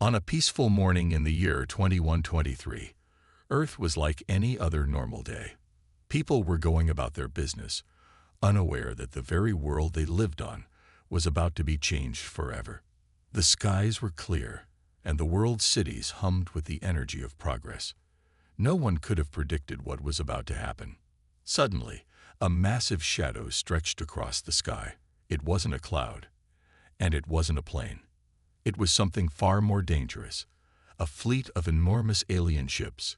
On a peaceful morning in the year 2123, Earth was like any other normal day. People were going about their business, unaware that the very world they lived on was about to be changed forever. The skies were clear, and the world's cities hummed with the energy of progress. No one could have predicted what was about to happen. Suddenly, a massive shadow stretched across the sky. It wasn't a cloud, and it wasn't a plane. It was something far more dangerous, a fleet of enormous alien ships,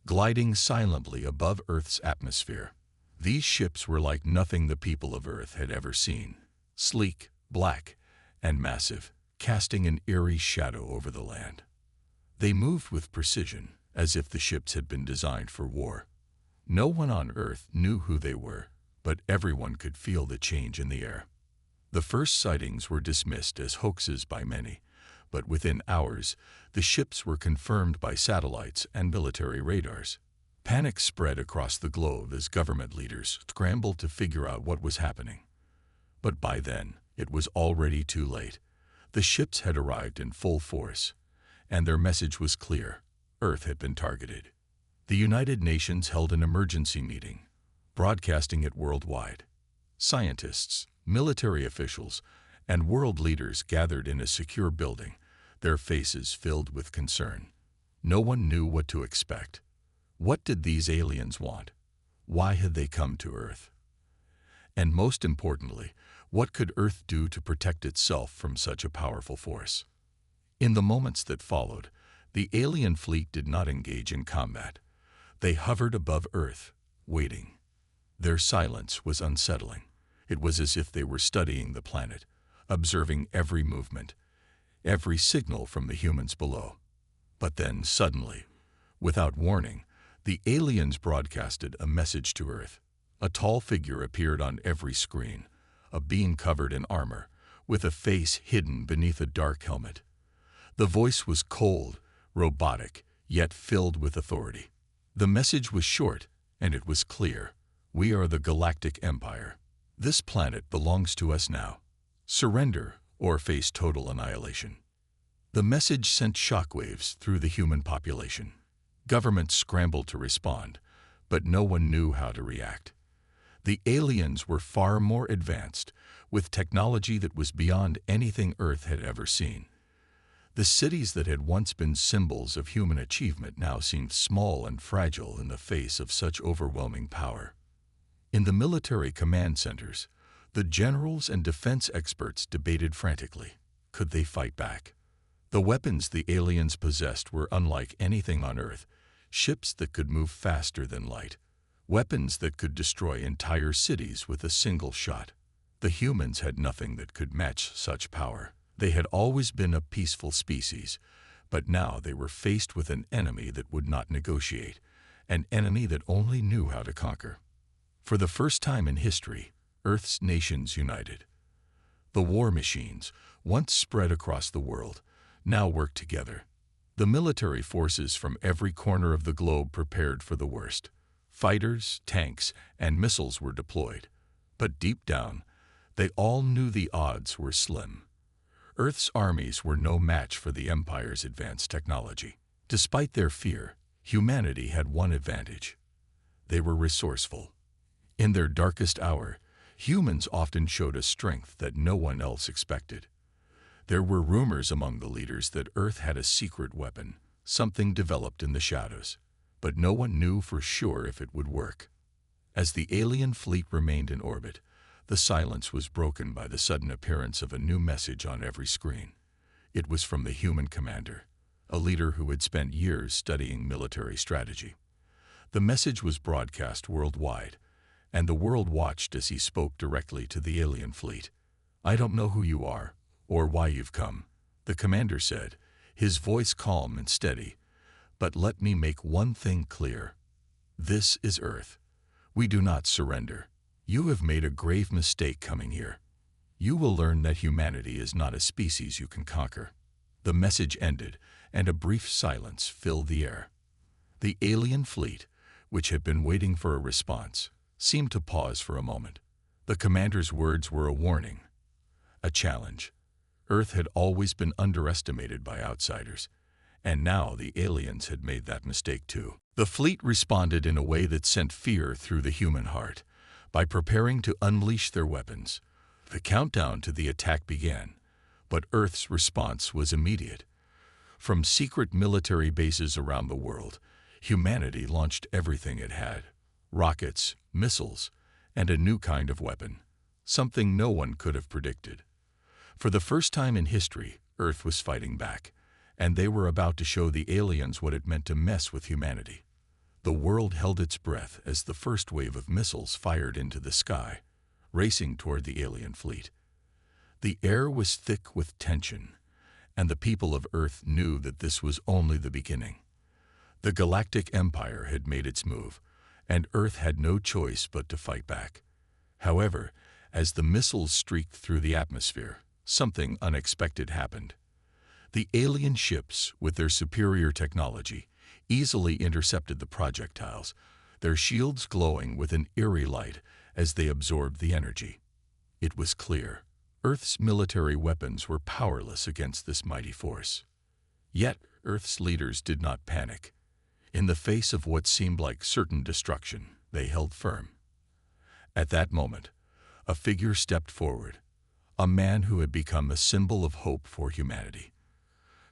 gliding silently above Earth's atmosphere. These ships were like nothing the people of Earth had ever seen, sleek, black, and massive, casting an eerie shadow over the land. They moved with precision, as if the ships had been designed for war. No one on Earth knew who they were, but everyone could feel the change in the air. The first sightings were dismissed as hoaxes by many, but within hours, the ships were confirmed by satellites and military radars. Panic spread across the globe as government leaders scrambled to figure out what was happening. But by then, it was already too late. The ships had arrived in full force, and their message was clear: Earth had been targeted. The United Nations held an emergency meeting, broadcasting it worldwide. Scientists, military officials, and world leaders gathered in a secure building, their faces filled with concern. No one knew what to expect. What did these aliens want? Why had they come to Earth? And most importantly, what could Earth do to protect itself from such a powerful force? In the moments that followed, the alien fleet did not engage in combat. They hovered above Earth, waiting. Their silence was unsettling. It was as if they were studying the planet, observing every movement, every signal from the humans below. But then, suddenly, without warning, the aliens broadcasted a message to Earth. A tall figure appeared on every screen, a being covered in armor, with a face hidden beneath a dark helmet. The voice was cold, robotic, yet filled with authority. The message was short, and it was clear. We are the Galactic Empire. This planet belongs to us now. Surrender or face total annihilation. The message sent shockwaves through the human population. Governments scrambled to respond, but no one knew how to react. The aliens were far more advanced, with technology that was beyond anything Earth had ever seen. The cities that had once been symbols of human achievement now seemed small and fragile in the face of such overwhelming power. In the military command centers, the generals and defense experts debated frantically. Could they fight back? The weapons the aliens possessed were unlike anything on Earth, ships that could move faster than light, weapons that could destroy entire cities with a single shot. The humans had nothing that could match such power. They had always been a peaceful species, but now they were faced with an enemy that would not negotiate, an enemy that only knew how to conquer. For the first time in history, Earth's nations united. The war machines, once spread across the world, now worked together. The military forces from every corner of the globe prepared for the worst. Fighters, tanks, and missiles were deployed. But deep down, they all knew the odds were slim. Earth's armies were no match for the Empire's advanced technology. Despite their fear, humanity had one advantage. They were resourceful. In their darkest hour, humans often showed a strength that no one else expected. There were rumors among the leaders that Earth had a secret weapon, something developed in the shadows, but no one knew for sure if it would work. As the alien fleet remained in orbit, the silence was broken by the sudden appearance of a new message on every screen. It was from the human commander, a leader who had spent years studying military strategy. The message was broadcast worldwide, and the world watched as he spoke directly to the alien fleet. "I don't know who you are, or why you've come," the commander said, his voice calm and steady. "But let me make one thing clear. This is Earth. We do not surrender. You have made a grave mistake coming here. You will learn that humanity is not a species you can conquer." The message ended, and a brief silence filled the air. The alien fleet, which had been waiting for a response, seemed to pause for a moment. The commander's words were a warning, a challenge. Earth had always been underestimated by outsiders, and now the aliens had made that mistake too. The fleet responded in a way that sent fear through the human heart. By preparing to unleash their weapons, the countdown to the attack began, but Earth's response was immediate. From secret military bases around the world, humanity launched everything it had: rockets, missiles, and a new kind of weapon, something no one could have predicted. For the first time in history, Earth was fighting back, and they were about to show the aliens what it meant to mess with humanity. The world held its breath as the first wave of missiles fired into the sky, racing toward the alien fleet. The air was thick with tension, and the people of Earth knew that this was only the beginning. The Galactic Empire had made its move, and Earth had no choice but to fight back. However, as the missiles streaked through the atmosphere, something unexpected happened. The alien ships, with their superior technology, easily intercepted the projectiles, their shields glowing with an eerie light as they absorbed the energy. It was clear: Earth's military weapons were powerless against this mighty force. Yet, Earth's leaders did not panic. In the face of what seemed like certain destruction, they held firm. At that moment, a figure stepped forward, a man who had become a symbol of hope for humanity.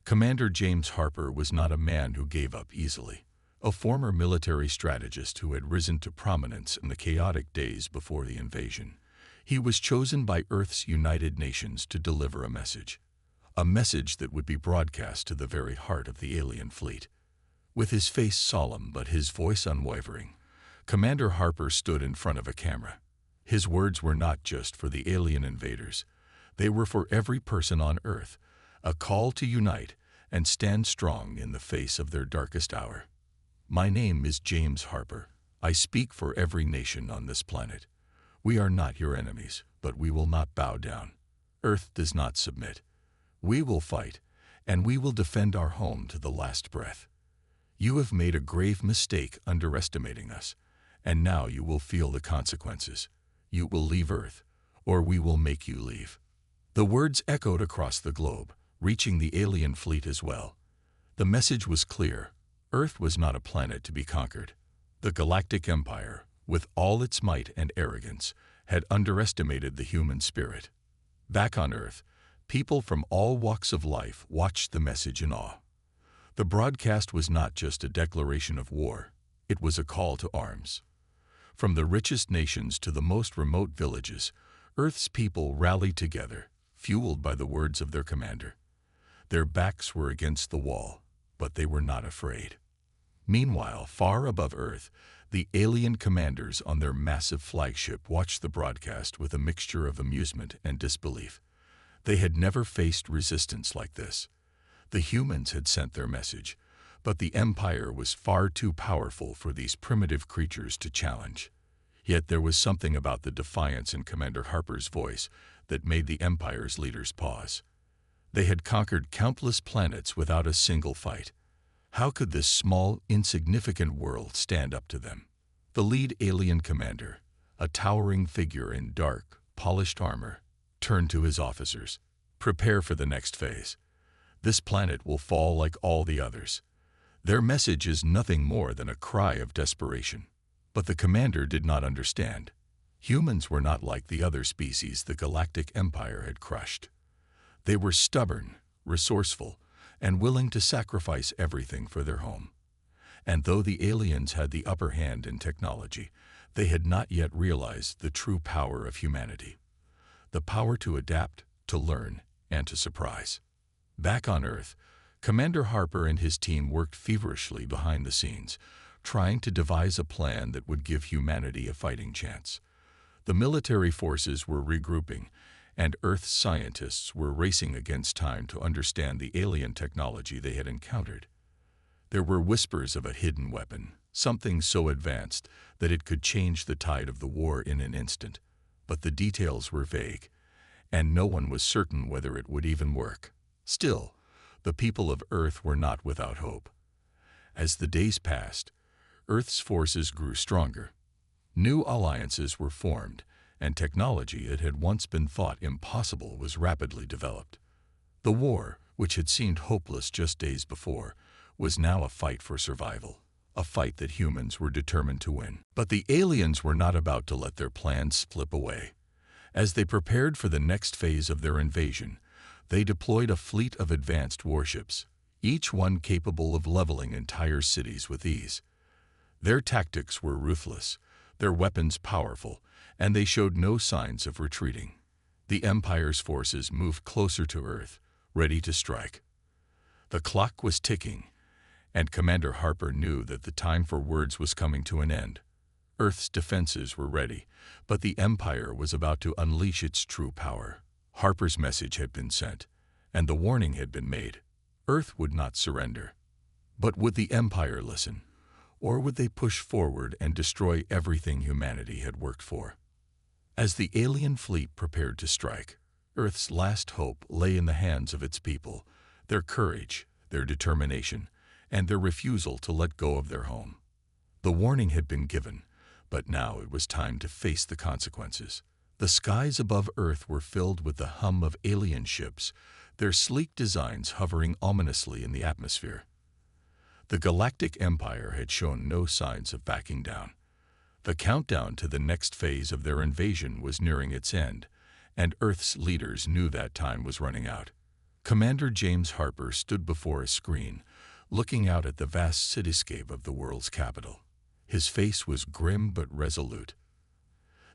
Commander James Harper was not a man who gave up easily, a former military strategist who had risen to prominence in the chaotic days before the invasion. He was chosen by Earth's United Nations to deliver a message that would be broadcast to the very heart of the alien fleet. With his face solemn but his voice unwavering, Commander Harper stood in front of a camera. His words were not just for the alien invaders. They were for every person on Earth, a call to unite and stand strong in the face of their darkest hour. My name is James Harper. I speak for every nation on this planet. We are not your enemies, but we will not bow down. Earth does not submit. We will fight, and we will defend our home to the last breath. You have made a grave mistake underestimating us, and now you will feel the consequences. You will leave Earth, or we will make you leave. The words echoed across the globe, reaching the alien fleet as well. The message was clear: Earth was not a planet to be conquered. The Galactic Empire, with all its might and arrogance, had underestimated the human spirit. Back on Earth, people from all walks of life watched the message in awe. The broadcast was not just a declaration of war, it was a call to arms. From the richest nations to the most remote villages, Earth's people rallied together, fueled by the words of their commander. Their backs were against the wall, but they were not afraid. Meanwhile, far above Earth, the alien commanders on their massive flagship watched the broadcast with a mixture of amusement and disbelief. They had never faced resistance like this. The humans had sent their message, but the Empire was far too powerful for these primitive creatures to challenge. Yet there was something about the defiance in Commander Harper's voice that made the Empire's leaders pause. They had conquered countless planets without a single fight. How could this small, insignificant world stand up to them? The lead alien commander, a towering figure in dark, polished armor, turned to his officers. Prepare for the next phase. This planet will fall like all the others. Their message is nothing more than a cry of desperation. But the commander did not understand. Humans were not like the other species the Galactic Empire had crushed. They were stubborn, resourceful, and willing to sacrifice everything for their home. And though the aliens had the upper hand in technology, they had not yet realized the true power of humanity. The power to adapt, to learn, and to surprise. Back on Earth, Commander Harper and his team worked feverishly behind the scenes, trying to devise a plan that would give humanity a fighting chance. The military forces were regrouping, and Earth's scientists were racing against time to understand the alien technology they had encountered. There were whispers of a hidden weapon, something so advanced that it could change the tide of the war in an instant, but the details were vague, and no one was certain whether it would even work. Still, the people of Earth were not without hope. As the days passed, Earth's forces grew stronger. New alliances were formed, and technology that had once been thought impossible was rapidly developed. The war, which had seemed hopeless just days before, was now a fight for survival, a fight that humans were determined to win. But the aliens were not about to let their plans slip away. As they prepared for the next phase of their invasion, they deployed a fleet of advanced warships, each one capable of leveling entire cities with ease. Their tactics were ruthless, their weapons powerful, and they showed no signs of retreating. The Empire's forces moved closer to Earth, ready to strike. The clock was ticking, and Commander Harper knew that the time for words was coming to an end. Earth's defenses were ready, but the Empire was about to unleash its true power. Harper's message had been sent, and the warning had been made. Earth would not surrender. But would the Empire listen, or would they push forward and destroy everything humanity had worked for? As the alien fleet prepared to strike, Earth's last hope lay in the hands of its people, their courage, their determination, and their refusal to let go of their home. The warning had been given, but now it was time to face the consequences. The skies above Earth were filled with the hum of alien ships, their sleek designs hovering ominously in the atmosphere. The Galactic Empire had shown no signs of backing down. The countdown to the next phase of their invasion was nearing its end, and Earth's leaders knew that time was running out. Commander James Harper stood before a screen, looking out at the vast cityscape of the world's capital. His face was grim but resolute.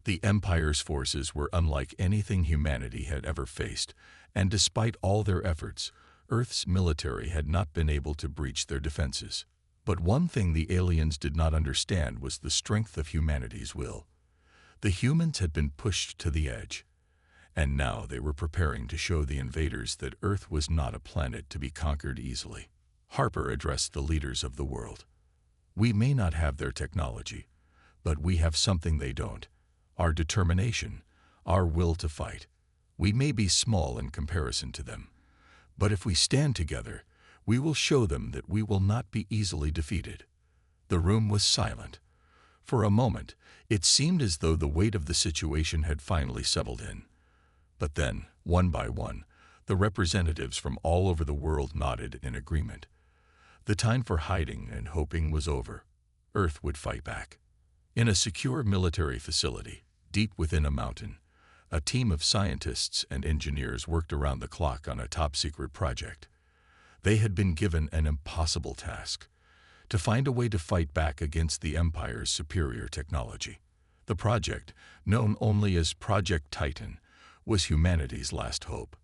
The Empire's forces were unlike anything humanity had ever faced, and despite all their efforts, Earth's military had not been able to breach their defenses. But one thing the aliens did not understand was the strength of humanity's will. The humans had been pushed to the edge, and now they were preparing to show the invaders that Earth was not a planet to be conquered easily. Harper addressed the leaders of the world. "We may not have their technology, but we have something they don't: our determination, our will to fight. We may be small in comparison to them, but if we stand together, we will show them that we will not be easily defeated." The room was silent. For a moment, it seemed as though the weight of the situation had finally settled in. But then, one by one, the representatives from all over the world nodded in agreement. The time for hiding and hoping was over. Earth would fight back. In a secure military facility, deep within a mountain, a team of scientists and engineers worked around the clock on a top-secret project. They had been given an impossible task: to find a way to fight back against the Empire's superior technology. The project, known only as Project Titan, was humanity's last hope.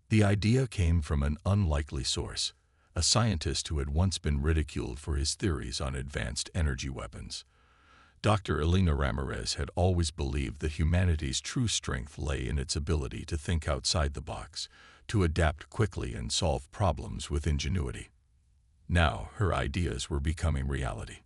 The idea came from an unlikely source, a scientist who had once been ridiculed for his theories on advanced energy weapons. Dr. Elena Ramirez had always believed that humanity's true strength lay in its ability to think outside the box, to adapt quickly and solve problems with ingenuity. Now her ideas were becoming reality.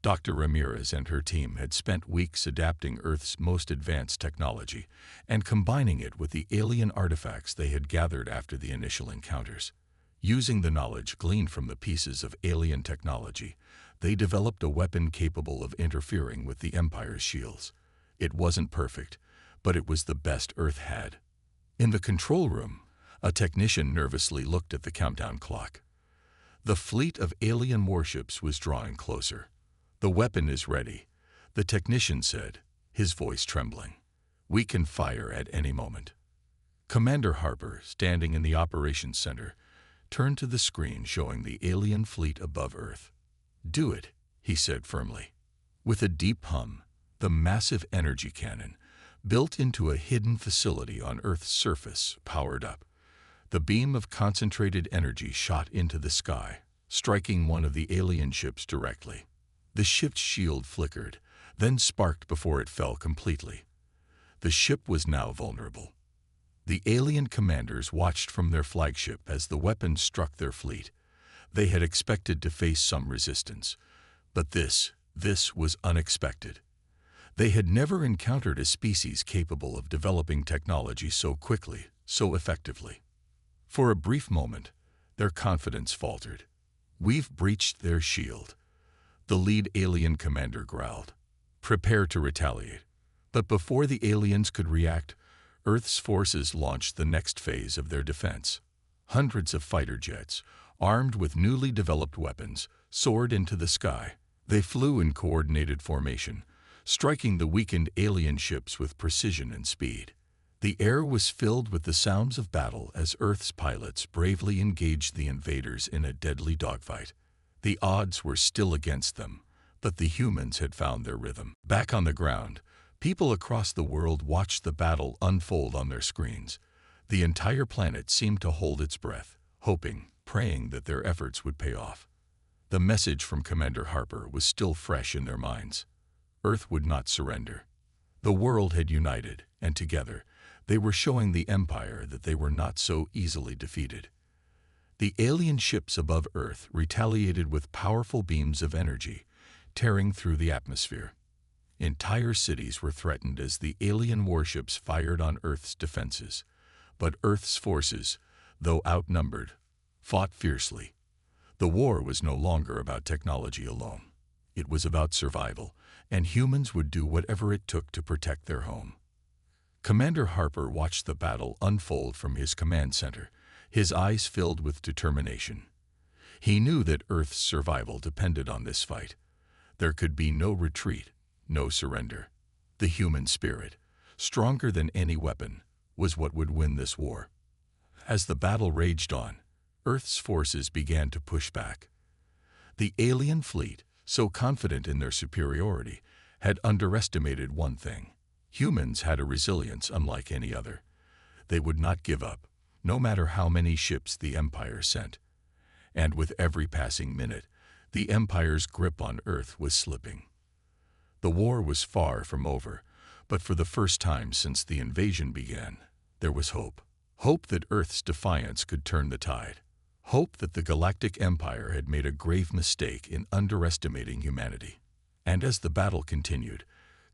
Dr. Ramirez and her team had spent weeks adapting Earth's most advanced technology and combining it with the alien artifacts they had gathered after the initial encounters. Using the knowledge gleaned from the pieces of alien technology, they developed a weapon capable of interfering with the Empire's shields. It wasn't perfect, but it was the best Earth had. In the control room, a technician nervously looked at the countdown clock. The fleet of alien warships was drawing closer. "The weapon is ready," the technician said, his voice trembling. "We can fire at any moment." Commander Harper, standing in the operations center, turned to the screen showing the alien fleet above Earth. "Do it," he said firmly. With a deep hum, the massive energy cannon, built into a hidden facility on Earth's surface, powered up. The beam of concentrated energy shot into the sky, striking one of the alien ships directly. The ship's shield flickered, then sparked before it fell completely. The ship was now vulnerable. The alien commanders watched from their flagship as the weapon struck their fleet. They had expected to face some resistance, but this was unexpected. They had never encountered a species capable of developing technology so quickly, so effectively. For a brief moment, their confidence faltered. "We've breached their shield," the lead alien commander growled. "Prepare to retaliate." But before the aliens could react, Earth's forces launched the next phase of their defense. Hundreds of fighter jets, armed with newly developed weapons, soared into the sky. They flew in coordinated formation, striking the weakened alien ships with precision and speed. The air was filled with the sounds of battle as Earth's pilots bravely engaged the invaders in a deadly dogfight. The odds were still against them, but the humans had found their rhythm. Back on the ground, people across the world watched the battle unfold on their screens. The entire planet seemed to hold its breath, hoping, praying that their efforts would pay off. The message from Commander Harper was still fresh in their minds. Earth would not surrender. The world had united, and together, they were showing the Empire that they were not so easily defeated. The alien ships above Earth retaliated with powerful beams of energy, tearing through the atmosphere. Entire cities were threatened as the alien warships fired on Earth's defenses. But Earth's forces, though outnumbered, fought fiercely. The war was no longer about technology alone. It was about survival, and humans would do whatever it took to protect their home. Commander Harper watched the battle unfold from his command center, his eyes filled with determination. He knew that Earth's survival depended on this fight. There could be no retreat, no surrender. The human spirit, stronger than any weapon, was what would win this war. As the battle raged on, Earth's forces began to push back. The alien fleet, so confident in their superiority, had underestimated one thing. Humans had a resilience unlike any other. They would not give up, no matter how many ships the Empire sent. And with every passing minute, the Empire's grip on Earth was slipping. The war was far from over, but for the first time since the invasion began, there was hope. Hope that Earth's defiance could turn the tide. Hope that the Galactic Empire had made a grave mistake in underestimating humanity. And as the battle continued,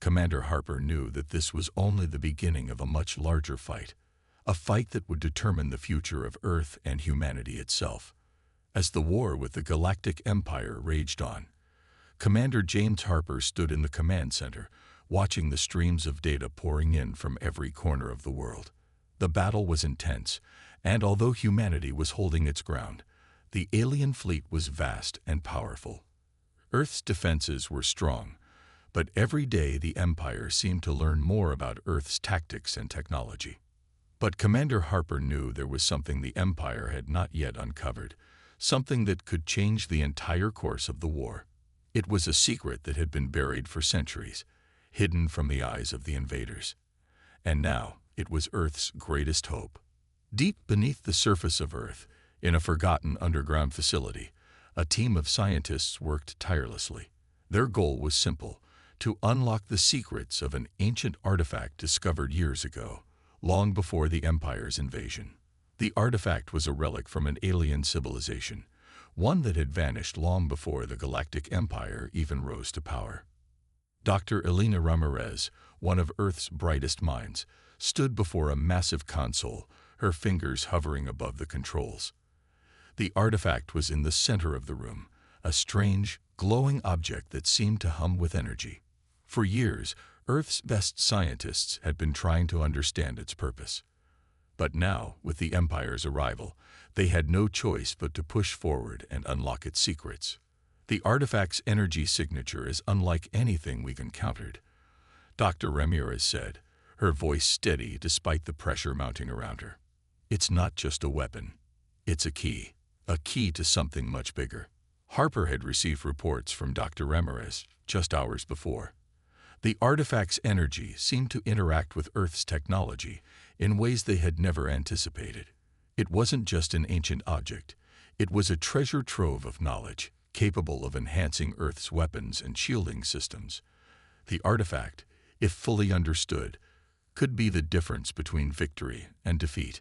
Commander Harper knew that this was only the beginning of a much larger fight, a fight that would determine the future of Earth and humanity itself. As the war with the Galactic Empire raged on, Commander James Harper stood in the command center, watching the streams of data pouring in from every corner of the world. The battle was intense, and although humanity was holding its ground, the alien fleet was vast and powerful. Earth's defenses were strong, but every day the Empire seemed to learn more about Earth's tactics and technology. But Commander Harper knew there was something the Empire had not yet uncovered, something that could change the entire course of the war. It was a secret that had been buried for centuries, hidden from the eyes of the invaders. And now, it was Earth's greatest hope. Deep beneath the surface of Earth, in a forgotten underground facility, a team of scientists worked tirelessly. Their goal was simple: to unlock the secrets of an ancient artifact discovered years ago, long before the Empire's invasion. The artifact was a relic from an alien civilization, one that had vanished long before the Galactic Empire even rose to power. Dr. Elena Ramirez, one of Earth's brightest minds, stood before a massive console, her fingers hovering above the controls. The artifact was in the center of the room, a strange, glowing object that seemed to hum with energy. For years, Earth's best scientists had been trying to understand its purpose. But now, with the Empire's arrival, they had no choice but to push forward and unlock its secrets. The artifact's energy signature is unlike anything we've encountered, Dr. Ramirez said, her voice steady despite the pressure mounting around her. It's not just a weapon. It's a key to something much bigger. Harper had received reports from Dr. Ramirez just hours before. The artifact's energy seemed to interact with Earth's technology in ways they had never anticipated. It wasn't just an ancient object. It was a treasure trove of knowledge, capable of enhancing Earth's weapons and shielding systems. The artifact, if fully understood, could be the difference between victory and defeat.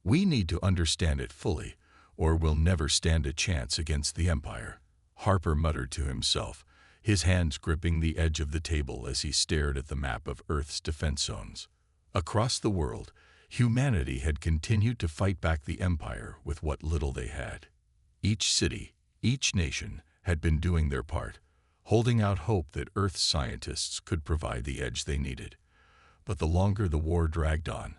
We need to understand it fully, or we'll never stand a chance against the Empire, Harper muttered to himself, his hands gripping the edge of the table as he stared at the map of Earth's defense zones. Across the world, humanity had continued to fight back the Empire with what little they had. Each city, each nation, had been doing their part, holding out hope that Earth's scientists could provide the edge they needed. But the longer the war dragged on,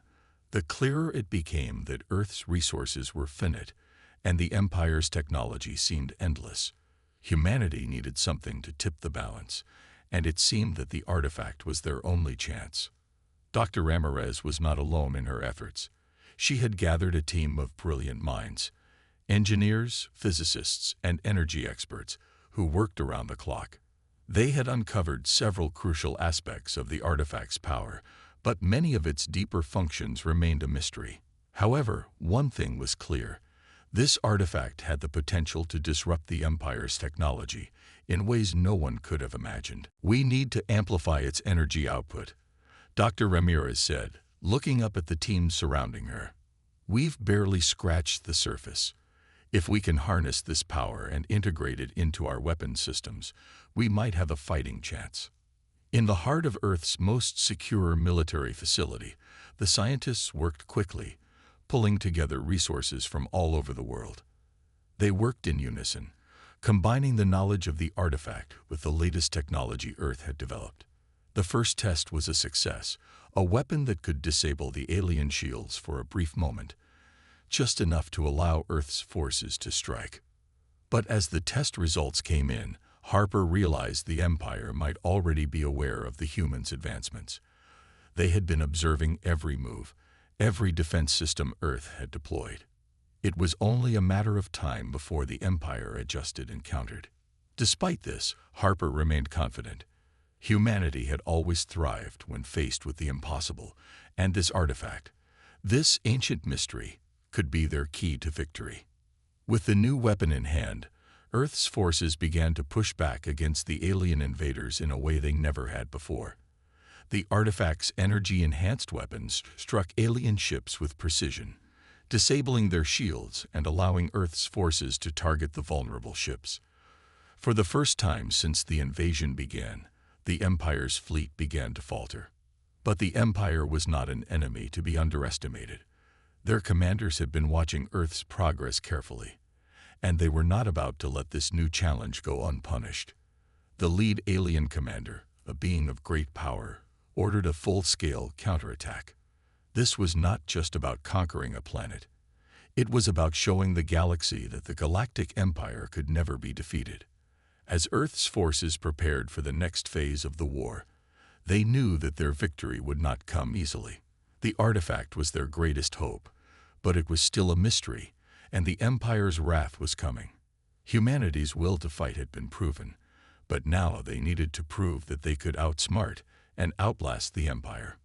The clearer it became that Earth's resources were finite and the Empire's technology seemed endless. Humanity needed something to tip the balance, and it seemed that the artifact was their only chance. Dr. Ramirez was not alone in her efforts. She had gathered a team of brilliant minds, engineers, physicists, and energy experts who worked around the clock. They had uncovered several crucial aspects of the artifact's power, but many of its deeper functions remained a mystery. However, one thing was clear. This artifact had the potential to disrupt the Empire's technology in ways no one could have imagined. "We need to amplify its energy output," Dr. Ramirez said, looking up at the team surrounding her. "We've barely scratched the surface. If we can harness this power and integrate it into our weapon systems, we might have a fighting chance." In the heart of Earth's most secure military facility, the scientists worked quickly, pulling together resources from all over the world. They worked in unison, combining the knowledge of the artifact with the latest technology Earth had developed. The first test was a success, a weapon that could disable the alien shields for a brief moment, just enough to allow Earth's forces to strike. But as the test results came in, Harper realized the Empire might already be aware of the humans' advancements. They had been observing every move, every defense system Earth had deployed. It was only a matter of time before the Empire adjusted and countered. Despite this, Harper remained confident. Humanity had always thrived when faced with the impossible, and this artifact, this ancient mystery, could be their key to victory. With the new weapon in hand, Earth's forces began to push back against the alien invaders in a way they never had before. The artifact's energy-enhanced weapons struck alien ships with precision, disabling their shields and allowing Earth's forces to target the vulnerable ships. For the first time since the invasion began, the Empire's fleet began to falter. But the Empire was not an enemy to be underestimated. Their commanders had been watching Earth's progress carefully, and they were not about to let this new challenge go unpunished. The lead alien commander, a being of great power, ordered a full-scale counterattack. This was not just about conquering a planet. It was about showing the galaxy that the Galactic Empire could never be defeated. As Earth's forces prepared for the next phase of the war, they knew that their victory would not come easily. The artifact was their greatest hope, but it was still a mystery, and the Empire's wrath was coming. Humanity's will to fight had been proven, but now they needed to prove that they could outsmart and outlast the Empire.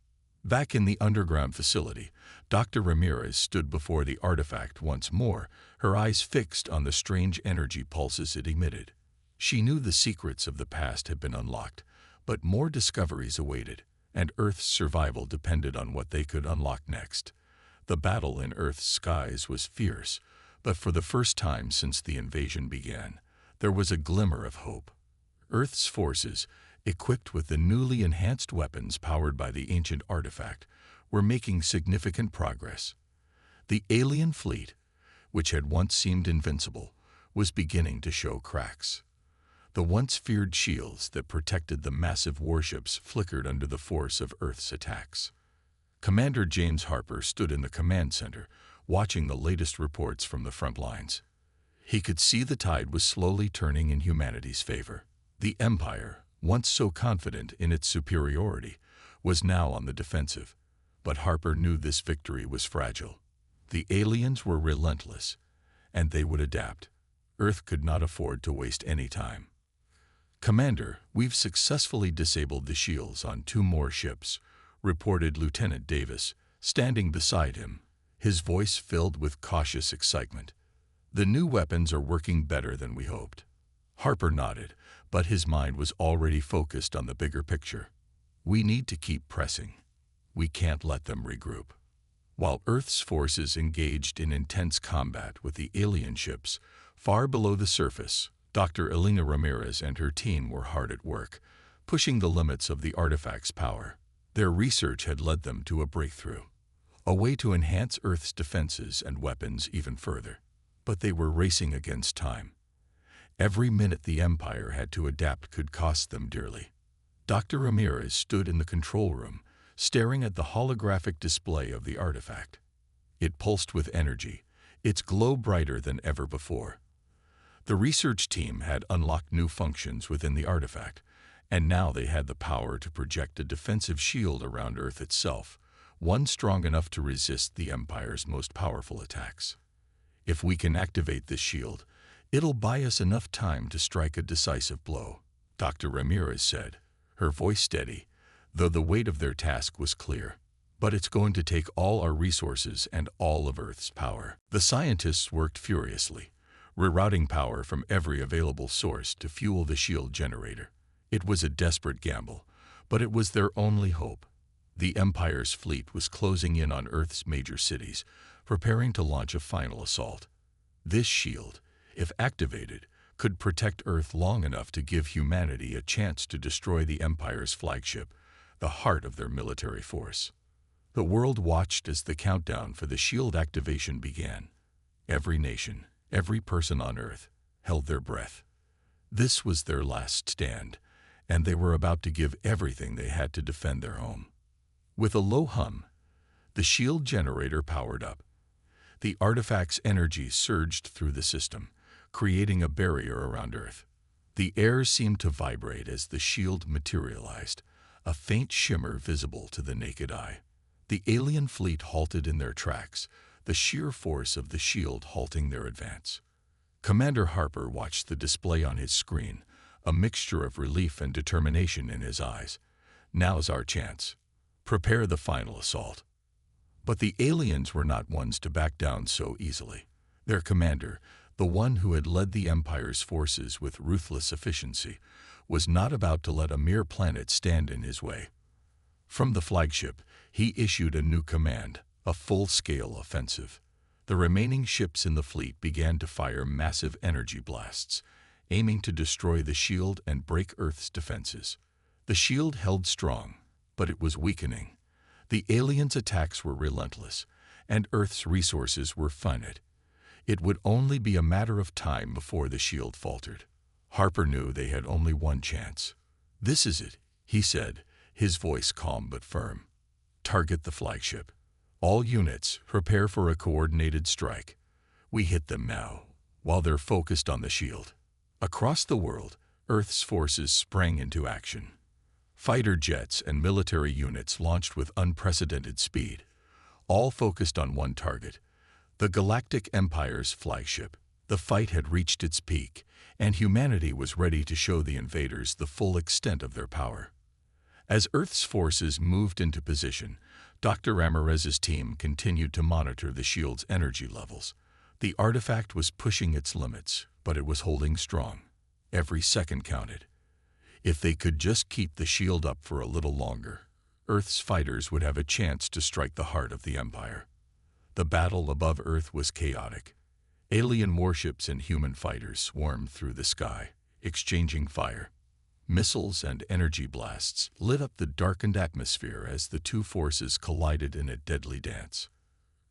Back in the underground facility, Dr. Ramirez stood before the artifact once more, her eyes fixed on the strange energy pulses it emitted. She knew the secrets of the past had been unlocked, but more discoveries awaited, and Earth's survival depended on what they could unlock next. The battle in Earth's skies was fierce, but for the first time since the invasion began, there was a glimmer of hope. Earth's forces, equipped with the newly enhanced weapons powered by the ancient artifact, were making significant progress. The alien fleet, which had once seemed invincible, was beginning to show cracks. The once feared shields that protected the massive warships flickered under the force of Earth's attacks. Commander James Harper stood in the command center, watching the latest reports from the front lines. He could see the tide was slowly turning in humanity's favor. The Empire, once so confident in its superiority, was now on the defensive. But Harper knew this victory was fragile. The aliens were relentless, and they would adapt. Earth could not afford to waste any time. "Commander, we've successfully disabled the shields on 2 more ships," reported Lieutenant Davis, standing beside him, his voice filled with cautious excitement. "The new weapons are working better than we hoped." Harper nodded, but his mind was already focused on the bigger picture. "We need to keep pressing. We can't let them regroup." While Earth's forces engaged in intense combat with the alien ships far below the surface, Dr. Elena Ramirez and her team were hard at work, pushing the limits of the artifact's power. Their research had led them to a breakthrough, a way to enhance Earth's defenses and weapons even further. But they were racing against time. Every minute the Empire had to adapt could cost them dearly. Dr. Ramirez stood in the control room, staring at the holographic display of the artifact. It pulsed with energy, its glow brighter than ever before. The research team had unlocked new functions within the artifact, and now they had the power to project a defensive shield around Earth itself, one strong enough to resist the Empire's most powerful attacks. If we can activate this shield, it'll buy us enough time to strike a decisive blow, Dr. Ramirez said, her voice steady, though the weight of their task was clear. But it's going to take all our resources and all of Earth's power. The scientists worked furiously, rerouting power from every available source to fuel the shield generator. It was a desperate gamble, but it was their only hope. The Empire's fleet was closing in on Earth's major cities, preparing to launch a final assault. This shield, if activated, could protect Earth long enough to give humanity a chance to destroy the Empire's flagship, the heart of their military force. The world watched as the countdown for the shield activation began. Every nation, every person on Earth, held their breath. This was their last stand, and they were about to give everything they had to defend their home. With a low hum, the shield generator powered up. The artifact's energy surged through the system, creating a barrier around Earth. The air seemed to vibrate as the shield materialized, a faint shimmer visible to the naked eye. The alien fleet halted in their tracks, the sheer force of the shield halting their advance. Commander Harper watched the display on his screen, a mixture of relief and determination in his eyes. Now's our chance. Prepare the final assault. But the aliens were not ones to back down so easily. Their commander, the one who had led the Empire's forces with ruthless efficiency, was not about to let a mere planet stand in his way. From the flagship, he issued a new command, a full-scale offensive. The remaining ships in the fleet began to fire massive energy blasts, aiming to destroy the shield and break Earth's defenses. The shield held strong, but it was weakening. The aliens' attacks were relentless, and Earth's resources were finite. It would only be a matter of time before the shield faltered. Harper knew they had only one chance. "This is it," he said, his voice calm but firm. "Target the flagship. All units, prepare for a coordinated strike. We hit them now, while they're focused on the shield." Across the world, Earth's forces sprang into action. Fighter jets and military units launched with unprecedented speed, all focused on one target, the Galactic Empire's flagship. The fight had reached its peak, and humanity was ready to show the invaders the full extent of their power. As Earth's forces moved into position, Dr. Ramirez's team continued to monitor the shield's energy levels. The artifact was pushing its limits, but it was holding strong. Every second counted. If they could just keep the shield up for a little longer, Earth's fighters would have a chance to strike the heart of the Empire. The battle above Earth was chaotic. Alien warships and human fighters swarmed through the sky, exchanging fire. Missiles and energy blasts lit up the darkened atmosphere as the two forces collided in a deadly dance.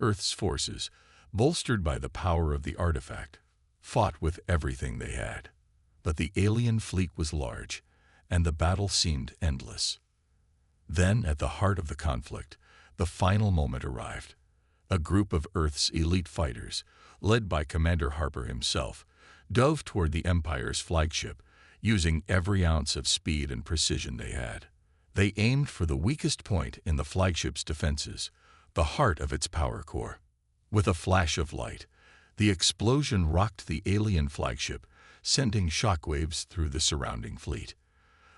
Earth's forces, bolstered by the power of the artifact, fought with everything they had. But the alien fleet was large, and the battle seemed endless. Then, at the heart of the conflict, the final moment arrived. A group of Earth's elite fighters, led by Commander Harper himself, dove toward the Empire's flagship, using every ounce of speed and precision they had. They aimed for the weakest point in the flagship's defenses, the heart of its power core. With a flash of light, the explosion rocked the alien flagship, sending shockwaves through the surrounding fleet.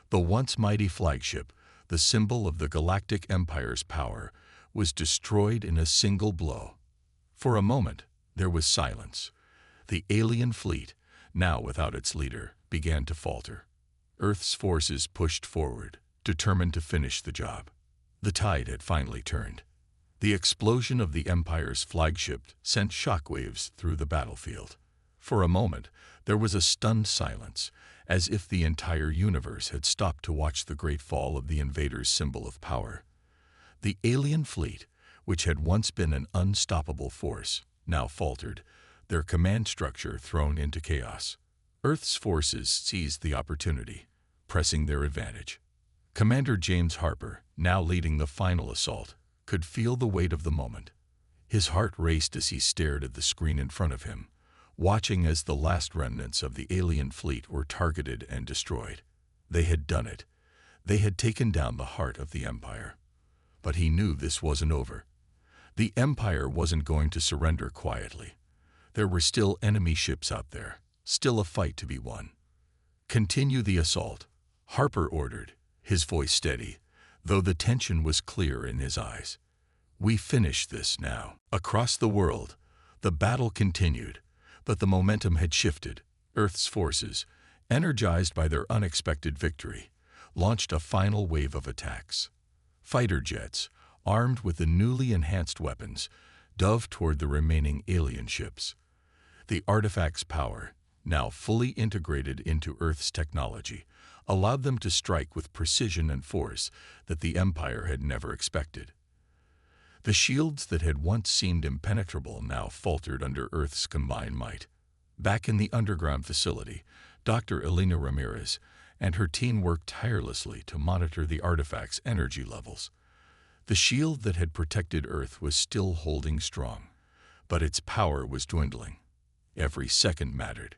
The once mighty flagship, the symbol of the Galactic Empire's power, was destroyed in a single blow. For a moment, there was silence. The alien fleet, now without its leader, began to falter. Earth's forces pushed forward, determined to finish the job. The tide had finally turned. The explosion of the Empire's flagship sent shockwaves through the battlefield. For a moment, there was a stunned silence, as if the entire universe had stopped to watch the great fall of the invader's symbol of power. The alien fleet, which had once been an unstoppable force, now faltered, their command structure thrown into chaos. Earth's forces seized the opportunity, pressing their advantage. Commander James Harper, now leading the final assault, could feel the weight of the moment. His heart raced as he stared at the screen in front of him, watching as the last remnants of the alien fleet were targeted and destroyed. They had done it. They had taken down the heart of the Empire. But he knew this wasn't over. The Empire wasn't going to surrender quietly. There were still enemy ships out there, still a fight to be won. "Continue the assault," Harper ordered, his voice steady, though the tension was clear in his eyes. "We finish this now." Across the world, the battle continued, but the momentum had shifted. Earth's forces, energized by their unexpected victory, launched a final wave of attacks. Fighter jets, armed with the newly enhanced weapons, dove toward the remaining alien ships. The artifact's power, now fully integrated into Earth's technology, allowed them to strike with precision and force that the Empire had never expected. The shields that had once seemed impenetrable now faltered under Earth's combined might. Back in the underground facility, Dr. Elena Ramirez and her team worked tirelessly to monitor the artifact's energy levels. The shield that had protected Earth was still holding strong, but its power was dwindling. Every second mattered.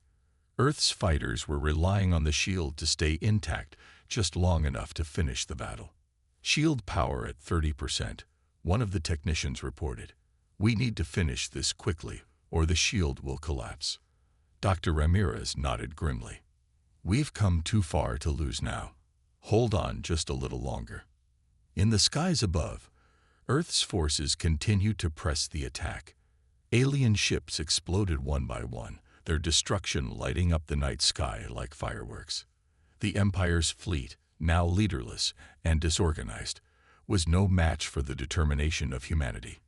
Earth's fighters were relying on the shield to stay intact just long enough to finish the battle. "Shield power at 30%, one of the technicians reported. "We need to finish this quickly, or the shield will collapse." Dr. Ramirez nodded grimly. "We've come too far to lose now. Hold on just a little longer." In the skies above, Earth's forces continued to press the attack. Alien ships exploded one by one, their destruction lighting up the night sky like fireworks. The Empire's fleet, now leaderless and disorganized, was no match for the determination of humanity.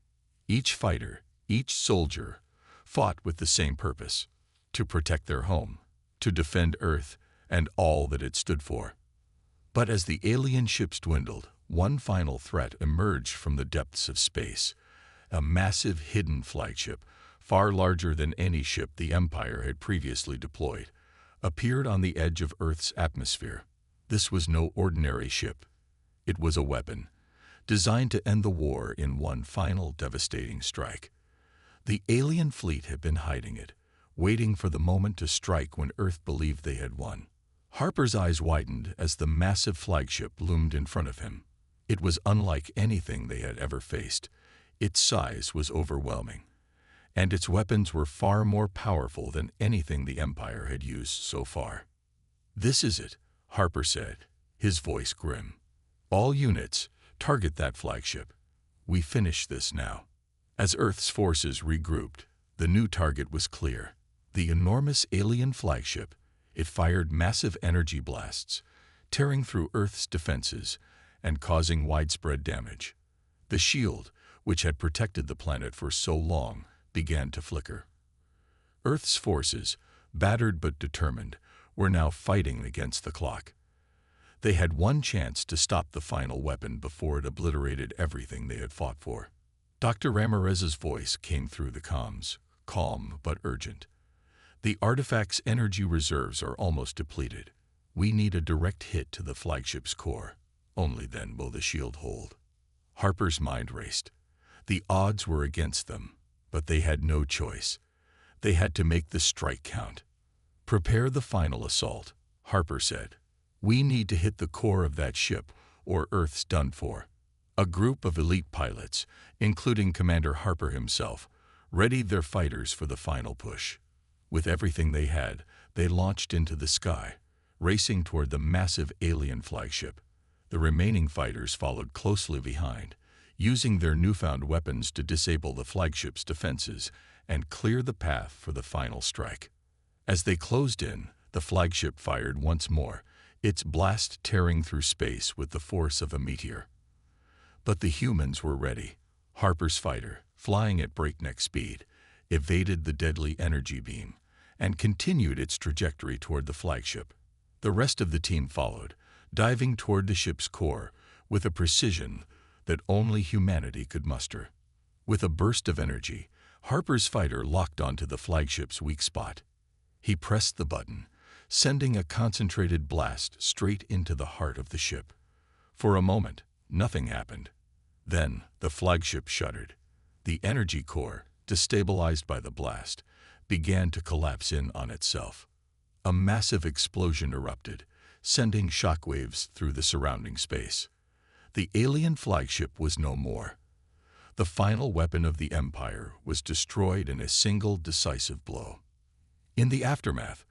Each fighter, each soldier, fought with the same purpose: to protect their home, to defend Earth and all that it stood for. But as the alien ships dwindled, one final threat emerged from the depths of space. A massive hidden flagship, far larger than any ship the Empire had previously deployed, appeared on the edge of Earth's atmosphere. This was no ordinary ship. It was a weapon, designed to end the war in one final devastating strike. The alien fleet had been hiding it, waiting for the moment to strike when Earth believed they had won. Harper's eyes widened as the massive flagship loomed in front of him. It was unlike anything they had ever faced. Its size was overwhelming, and its weapons were far more powerful than anything the Empire had used so far. "This is it," Harper said, his voice grim. "All units, target that flagship. We finish this now." As Earth's forces regrouped, the new target was clear. The enormous alien flagship. It fired massive energy blasts, tearing through Earth's defenses and causing widespread damage. The shield, which had protected the planet for so long, began to flicker. Earth's forces, battered but determined, were now fighting against the clock. They had one chance to stop the final weapon before it obliterated everything they had fought for. Dr. Ramirez's voice came through the comms, calm but urgent. "The artifact's energy reserves are almost depleted. We need a direct hit to the flagship's core. Only then will the shield hold." Harper's mind raced. The odds were against them, but they had no choice. They had to make the strike count. "Prepare the final assault," Harper said. "We need to hit the core of that ship, or Earth's done for." A group of elite pilots, including Commander Harper himself, readied their fighters for the final push. With everything they had, they launched into the sky, racing toward the massive alien flagship. The remaining fighters followed closely behind, using their newfound weapons to disable the flagship's defenses and clear the path for the final strike. As they closed in, the flagship fired once more, its blast tearing through space with the force of a meteor. But the humans were ready. Harper's fighter, flying at breakneck speed, evaded the deadly energy beam and continued its trajectory toward the flagship. The rest of the team followed, diving toward the ship's core with a precision that only humanity could muster. With a burst of energy, Harper's fighter locked onto the flagship's weak spot. He pressed the button, sending a concentrated blast straight into the heart of the ship. For a moment, Nothing happened. Then the flagship shuddered. The energy core, destabilized by the blast, began to collapse in on itself. A massive explosion erupted, sending shockwaves through the surrounding space. The alien flagship was no more. The final weapon of the Empire was destroyed in a single decisive blow. In the aftermath,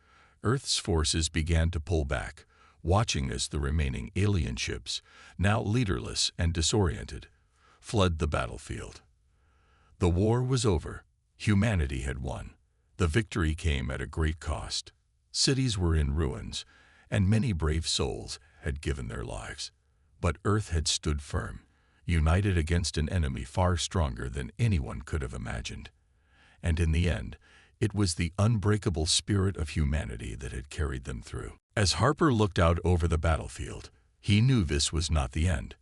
Earth's forces began to pull back, watching as the remaining alien ships, now leaderless and disoriented, fled the battlefield. The war was over. Humanity had won. The victory came at a great cost. Cities were in ruins, and many brave souls had given their lives. But Earth had stood firm, united against an enemy far stronger than anyone could have imagined. And in the end, it was the unbreakable spirit of humanity that had carried them through. As Harper looked out over the battlefield, he knew this was not the end.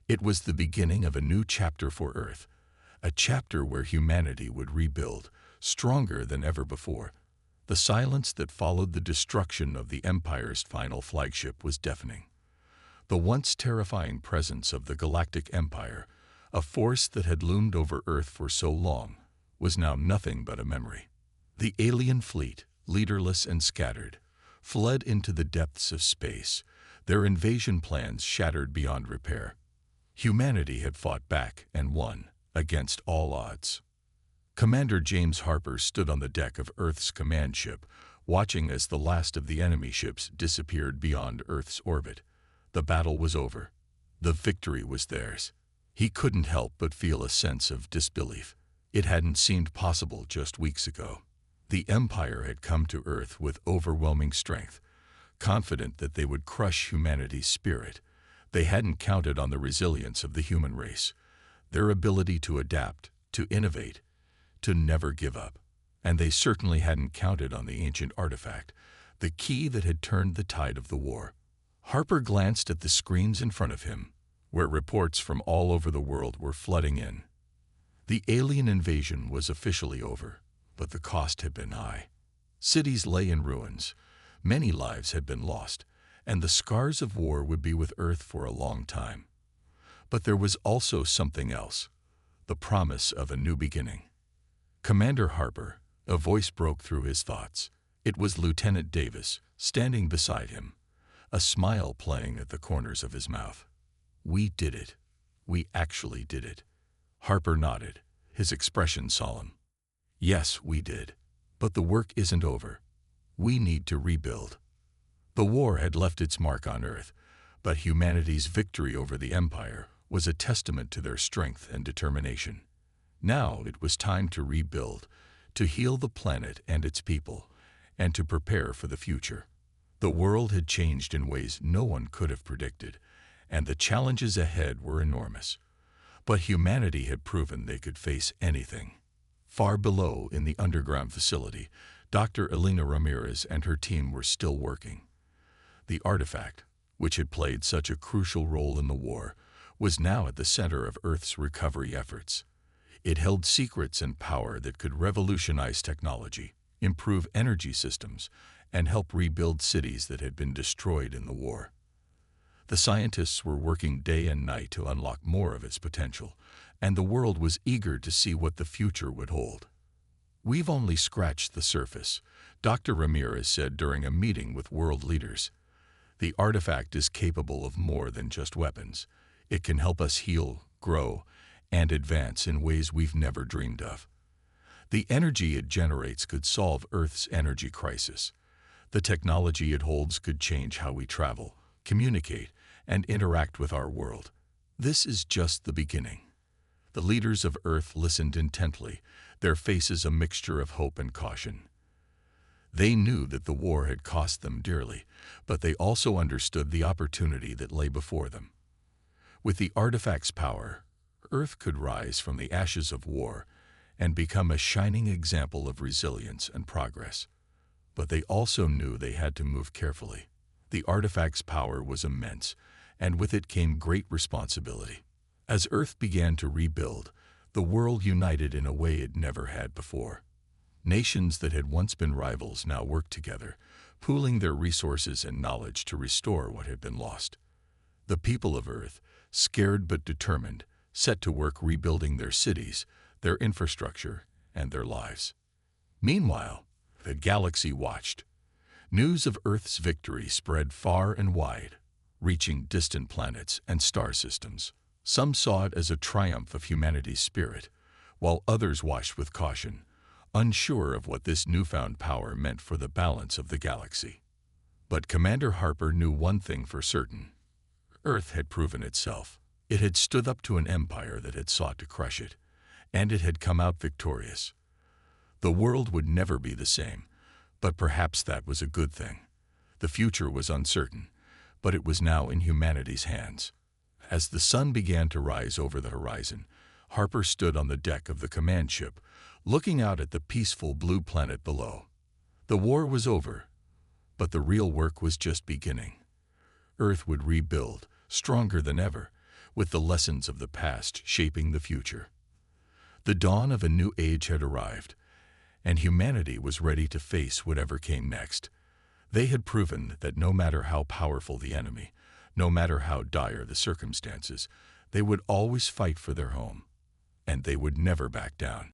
It was the beginning of a new chapter for Earth, a chapter where humanity would rebuild, stronger than ever before. The silence that followed the destruction of the Empire's final flagship was deafening. The once terrifying presence of the Galactic Empire, a force that had loomed over Earth for so long, was now nothing but a memory. The alien fleet, leaderless and scattered, fled into the depths of space, their invasion plans shattered beyond repair. Humanity had fought back and won, against all odds. Commander James Harper stood on the deck of Earth's command ship, watching as the last of the enemy ships disappeared beyond Earth's orbit. The battle was over. The victory was theirs. He couldn't help but feel a sense of disbelief. It hadn't seemed possible just weeks ago. The Empire had come to Earth with overwhelming strength, confident that they would crush humanity's spirit. They hadn't counted on the resilience of the human race, their ability to adapt, to innovate, to never give up. And they certainly hadn't counted on the ancient artifact, the key that had turned the tide of the war. Harper glanced at the screens in front of him, where reports from all over the world were flooding in. The alien invasion was officially over, but the cost had been high. Cities lay in ruins, many lives had been lost, and the scars of war would be with Earth for a long time. But there was also something else, the promise of a new beginning. Commander Harper, a voice broke through his thoughts. It was Lieutenant Davis, standing beside him, a smile playing at the corners of his mouth. "We did it. We actually did it." Harper nodded, his expression solemn. "Yes, we did. But the work isn't over. We need to rebuild." The war had left its mark on Earth, but humanity's victory over the Empire was a testament to their strength and determination. Now it was time to rebuild, to heal the planet and its people, and to prepare for the future. The world had changed in ways no one could have predicted, and the challenges ahead were enormous. But humanity had proven they could face anything. Far below, in the underground facility, Dr. Elena Ramirez and her team were still working. The artifact, which had played such a crucial role in the war, was now at the center of Earth's recovery efforts. It held secrets and power that could revolutionize technology, improve energy systems, and help rebuild cities that had been destroyed in the war. The scientists were working day and night to unlock more of its potential, and the world was eager to see what the future would hold. "We've only scratched the surface," Dr. Ramirez said during a meeting with world leaders. "The artifact is capable of more than just weapons. It can help us heal, grow, and advance in ways we've never dreamed of. The energy it generates could solve Earth's energy crisis. The technology it holds could change how we travel, communicate, and interact with our world. This is just the beginning." The leaders of Earth listened intently, their faces a mixture of hope and caution. They knew that the war had cost them dearly, but they also understood the opportunity that lay before them. With the artifact's power, Earth could rise from the ashes of war and become a shining example of resilience and progress. But they also knew they had to move carefully. The artifact's power was immense, and with it came great responsibility. As Earth began to rebuild, the world united in a way it never had before. Nations that had once been rivals now worked together, pooling their resources and knowledge to restore what had been lost. The people of Earth, scared but determined, set to work rebuilding their cities, their infrastructure, and their lives. Meanwhile, the galaxy watched. News of Earth's victory spread far and wide, reaching distant planets and star systems. Some saw it as a triumph of humanity's spirit, while others watched with caution, unsure of what this newfound power meant for the balance of the galaxy. But Commander Harper knew one thing for certain. Earth had proven itself. It had stood up to an empire that had sought to crush it, and it had come out victorious. The world would never be the same, but perhaps that was a good thing. The future was uncertain, but it was now in humanity's hands. As the sun began to rise over the horizon, Harper stood on the deck of the command ship, looking out at the peaceful blue planet below. The war was over, but the real work was just beginning. Earth would rebuild, stronger than ever, with the lessons of the past shaping the future. The dawn of a new age had arrived, and humanity was ready to face whatever came next. They had proven that no matter how powerful the enemy, no matter how dire the circumstances, they would always fight for their home, and they would never back down.